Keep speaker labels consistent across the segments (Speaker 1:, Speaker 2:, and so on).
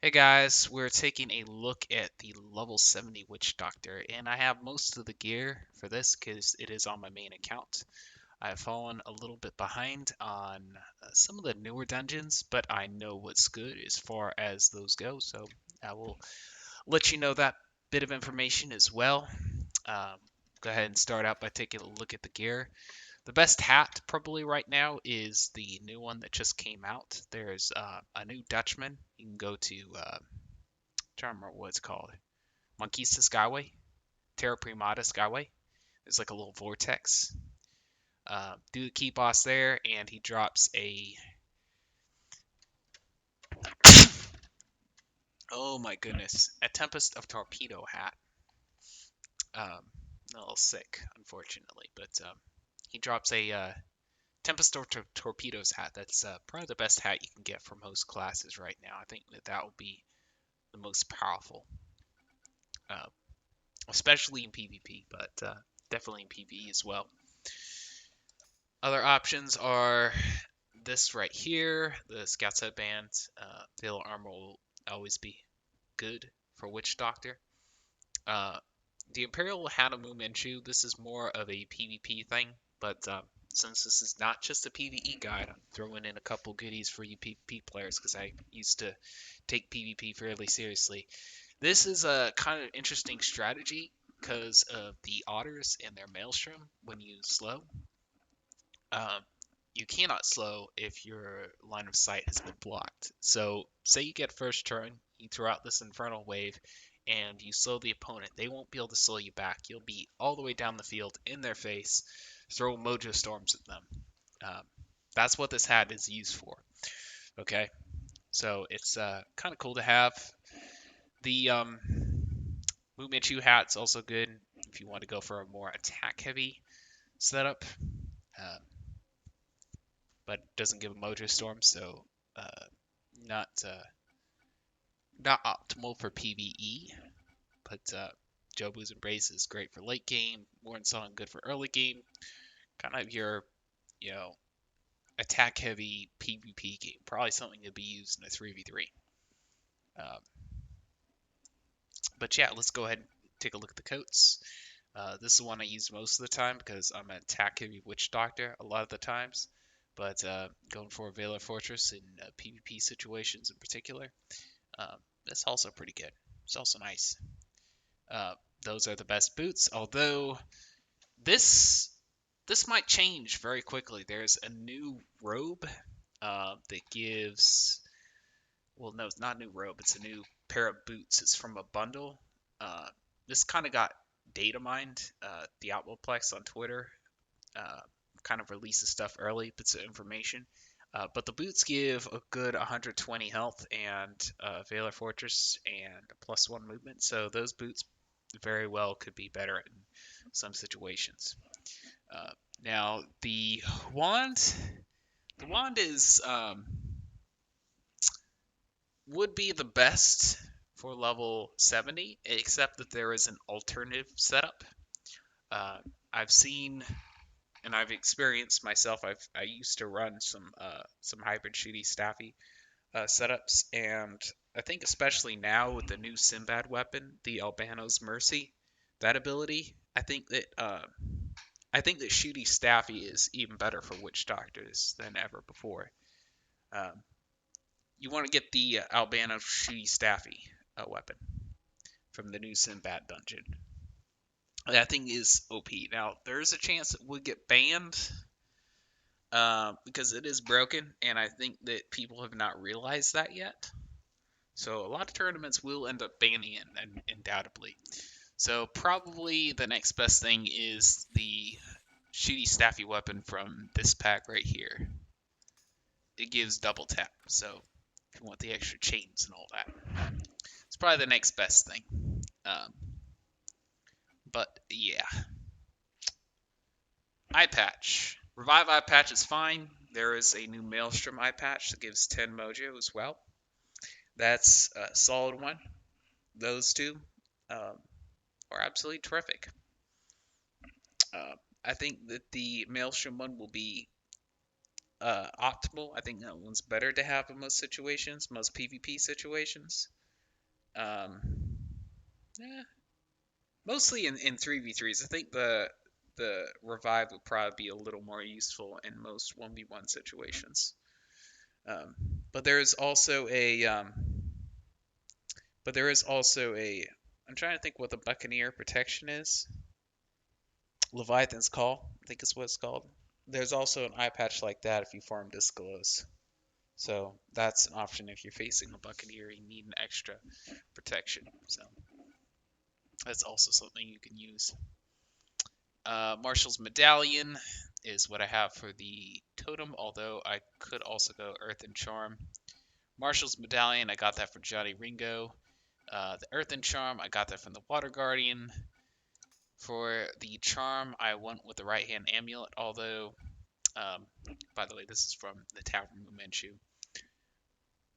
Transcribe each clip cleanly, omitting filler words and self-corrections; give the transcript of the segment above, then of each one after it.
Speaker 1: Hey guys, we're taking a look at the level 70 Witchdoctor, and I have most of the gear for this because it is on my main account. I've fallen a little bit behind on some of the newer dungeons, but I know what's good as far as those go, so I will let you know that bit of information as well. Um, Go ahead and start out by taking a look at the gear. The best hat probably right now is the new one that just came out. There's a new Dutchman. You can go to trying to remember what it's called. Monquista Skyway, Terra Primata Skyway. There's like a little vortex. Do the key boss there, and he drops a. Oh my goodness, a Tempest of Torpedo hat. A little sick, unfortunately, but he drops a Tempest of Torpedoes hat. That's probably the best hat you can get for most classes right now. I think that will be the most powerful, uh, especially in PvP, but definitely in PvE as well. Other options are this right here, the Scout's Headband. The yellow armor will always be good for Witchdoctor. Uh, the Imperial Hanamu Manchu, this is more of a PvP thing, but since this is not just a PvE guide, I'm throwing in a couple goodies for you PvP players because I used to take PvP fairly seriously. This is a kind of interesting strategy because of the otters and their maelstrom when you slow. Um, you cannot slow if your line of sight has been blocked. So, say you get first turn, you throw out this infernal wave, and you slow the opponent. They won't be able to slow you back. You'll be all the way down the field in their face, throw Mojo Storms at them. Um, that's what this hat is used for. Okay, so it's kind of cool to have. The Movement hat's also good if you want to go for a more attack heavy setup. Uh, but doesn't give a Mojo Storm, so uh, not not optimal for PvE. But Jobu's Embrace is great for late game. Warren Song good for early game. Kind of your you know attack heavy PvP game. Probably something to be used in a 3v3. Um, but yeah, let's go ahead and take a look at the coats. This is the one I use most of the time because I'm an attack heavy Witchdoctor a lot of the times. But going for Valor Fortress in PvP situations in particular, Um, that's also pretty good. It's also nice. Uh, those are the best boots. Although this this might change very quickly. There's a new robe that gives. Well, no, it's not a new robe. It's a new pair of boots. It's from a bundle. Uh, this kind of got data mined. The Outwellplex on Twitter uh, kind of releases stuff early, bits of information. But the boots give a good 120 health and Valor Fortress and a +1 movement. So those boots very well could be better in some situations. Uh, Now wand, the wand is would be the best for level 70, except that there is an alternative setup. Uh, I've seen and I've experienced myself. I used to run some hybrid shooty staffy setups, and I think especially now with the new Sinbad weapon, the Albano's Mercy, that ability, I think that shooty staffy is even better for witch doctors than ever before. Um, you want to get the Albano shooty staffy weapon from the new Sinbad dungeon. That thing is OP. Now there's a chance it would get banned because it is broken, and I think that people have not realized that yet. So a lot of tournaments will end up banning it, undoubtedly. So probably the next best thing is the shooty staffy weapon from this pack right here. It gives double tap, so if you want the extra chains and all that, it's probably the next best thing. Um, but yeah, eye patch. Revive eye patch is fine. There is a new Maelstrom eye patch that gives 10 mojo as well. That's a solid one. Those two um, are absolutely terrific. Uh, I think that the Maelstrom one will be optimal. I think that one's better to have in most situations, most PvP situations. Um, yeah, mostly in 3v3s. I think the revive would probably be a little more useful in most 1v1 situations. Um, but there is also a but there is also a I'm trying to think what the Buccaneer protection is. Leviathan's Call, I think is what it's called. There's also an eye patch like that if you farm Disclose. So that's an option if you're facing a Buccaneer, you need an extra protection. So that's also something you can use. Marshall's Medallion is what I have for the totem, although I could also go Earth and Charm. Marshall's Medallion, I got that for Johnny Ringo. The Earth and Charm, I got that from the Water Guardian. For the Charm, I went with the Right Hand Amulet, although, by the way, this is from the Tavern Mumenchu.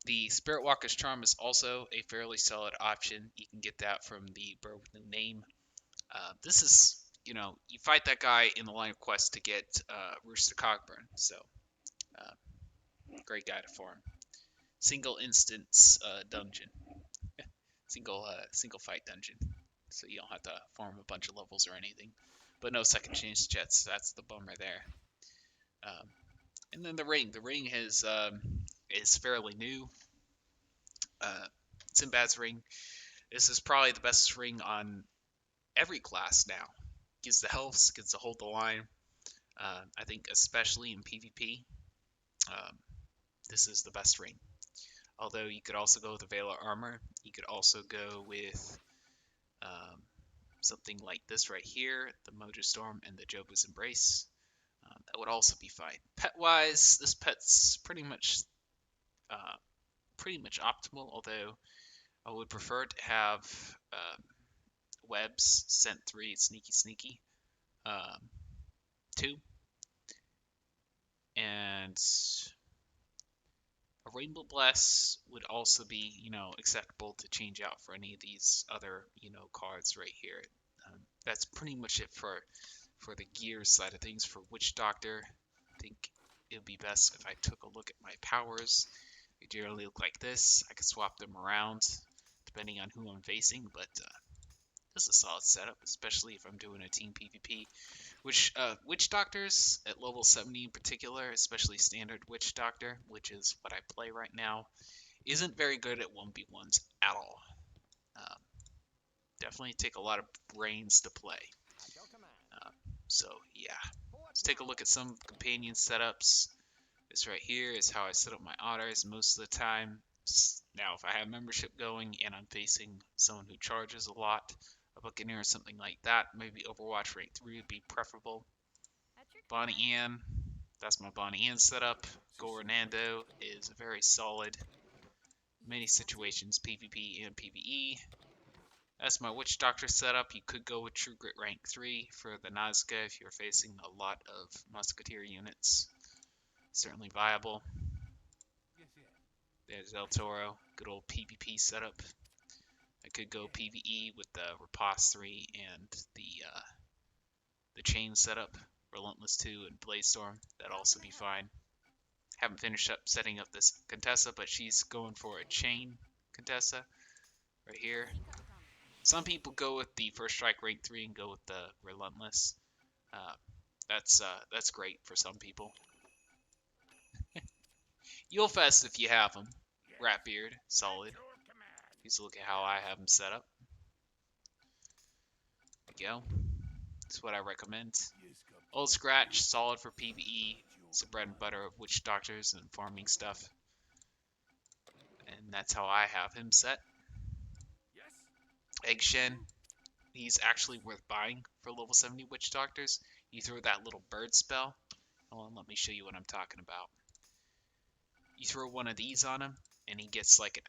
Speaker 1: The Spirit Walker's Charm is also a fairly solid option. You can get that from the Bird with No Name. This is, you fight that guy in the line of quest to get Rooster Cogburn, so great guy to farm. Single instance dungeon, single fight dungeon, so you don't have to farm a bunch of levels or anything. But no second chance jets. That's the bummer there. And then the ring. The ring is fairly new. Sinbad's ring. This is probably the best ring on every class now. Gives the health, gets to hold the line. I think especially in PvP, this is the best ring. Although you could also go with the Veil of Armor. You could also go with something like this right here, the Mojo Storm and the Jobu's Embrace. That would also be fine. Pet-wise, this pet's pretty much optimal, although I would prefer to have webs, scent 3, sneaky 2, and a Rainbow Bless would also be, acceptable to change out for any of these other, cards right here. That's pretty much it for the gear side of things. For Witchdoctor, I think it would be best if I took a look at my powers. They generally look like this. I could swap them around depending on who I'm facing, but this is a solid setup, especially if I'm doing a team PvP. Which Witchdoctors at level 70 in particular, especially standard Witchdoctor, which is what I play right now, isn't very good at 1v1s at all. Definitely take a lot of brains to play. So yeah, let's take a look at some companion setups. This right here is how I set up my otters most of the time. Now, if I have membership going and I'm facing someone who charges a lot, a Buccaneer or something like that, maybe Overwatch rank 3 would be preferable. Bonnie Ann, that's my Bonnie Ann setup. Goranando is very solid. Many situations, PvP and PvE. That's my Witchdoctor setup. You could go with True Grit rank 3 for the Nazca if you're facing a lot of Musketeer units. Certainly viable. There's El Toro, good old PvP setup. I could go PvE with the Riposte 3 and the chain setup, Relentless 2 and Blazestorm. That'd also be fine. Haven't finished up setting up this Contessa, but she's going for a chain Contessa right here. Some people go with the First Strike rank 3 and go with the Relentless. That's great for some people. You'll fest if you have him. Ratbeard, solid. Here's a look at how I have him set up. There you go. That's what I recommend. Old Scratch, solid for PvE. It's the bread and butter of Witchdoctors and farming stuff. And that's how I have him set. Eggshen, he's actually worth buying for level 70 Witchdoctors. You throw that little bird spell. Hold on, let me show you what I'm talking about. You throw one of these on him, and he gets like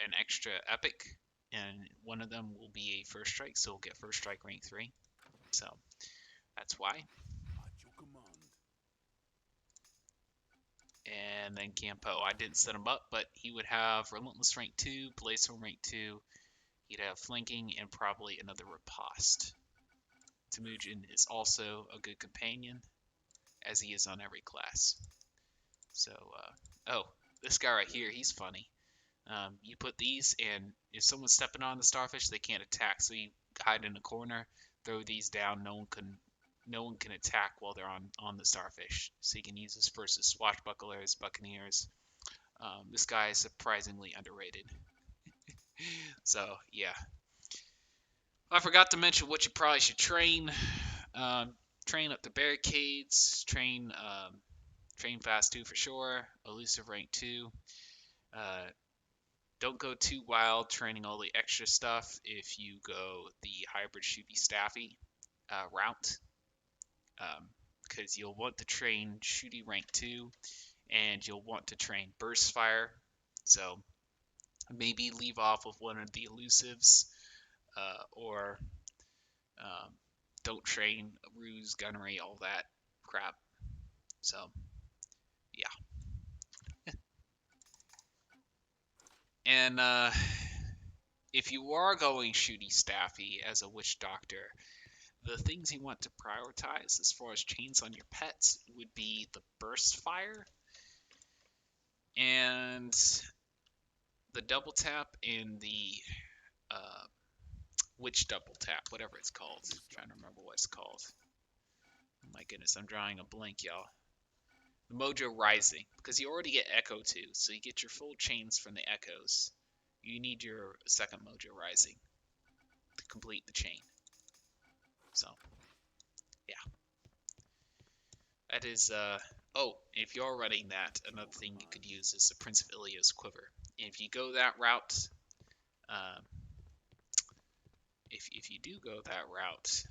Speaker 1: an extra epic, and one of them will be a first strike, so he'll get first strike rank 3. So that's why. And then Campo, I didn't set him up, but he would have Relentless rank 2, Blazestorm rank 2. He'd have flanking and probably another Riposte. Temujin is also a good companion, as he is on every class. So, oh, this guy right here, he's funny. You put these, and if someone's stepping on the starfish, they can't attack. So you hide in a corner, throw these down. No one can attack while they're on the starfish. So you can use this versus swashbucklers, buccaneers. This guy is surprisingly underrated. So yeah, I forgot to mention what you probably should train. Um, Train up the barricades. Train fast 2 for sure. Elusive rank 2. Uh, don't go too wild training all the extra stuff if you go the hybrid shooty staffy route, because you'll want to train shooty rank 2 and you'll want to train burst fire. So maybe leave off of one of the elusives, or um, don't train ruse, gunnery, all that crap. So yeah, and if you are going shooty staffy as a witch doctor, the things you want to prioritize as far as chains on your pets would be the burst fire and the double tap and the uh, witch double tap, whatever it's called. I'm trying to remember what it's called. Oh my goodness, I'm drawing a blank, y'all. The Mojo Rising, because you already get Echo too, so you get your full chains from the Echoes. You need your second Mojo Rising to complete the chain. So, yeah. That is, oh, if you're running that, another thing you could use is the Prince of Ilia's Quiver. And if you go that route, um, if you do go that route,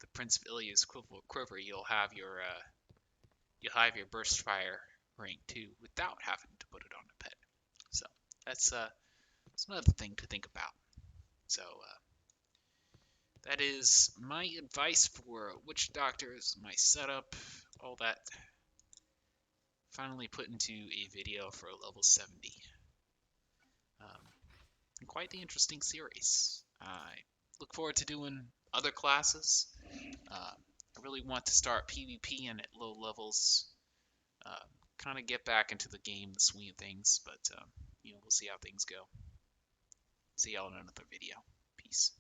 Speaker 1: the Prince of Ilia's Quiver, you'll have your Burst Fire rank 2 without having to put it on a pet. So that's another thing to think about. So that is my advice for Witch Doctors, my setup, all that. Finally put into a video for level 70. Quite the interesting series. I look forward to doing other classes. I really want to start PvP and at low levels. Uh, kind of get back into the game, the swing of things, but we'll see how things go. See y'all in another video. Peace.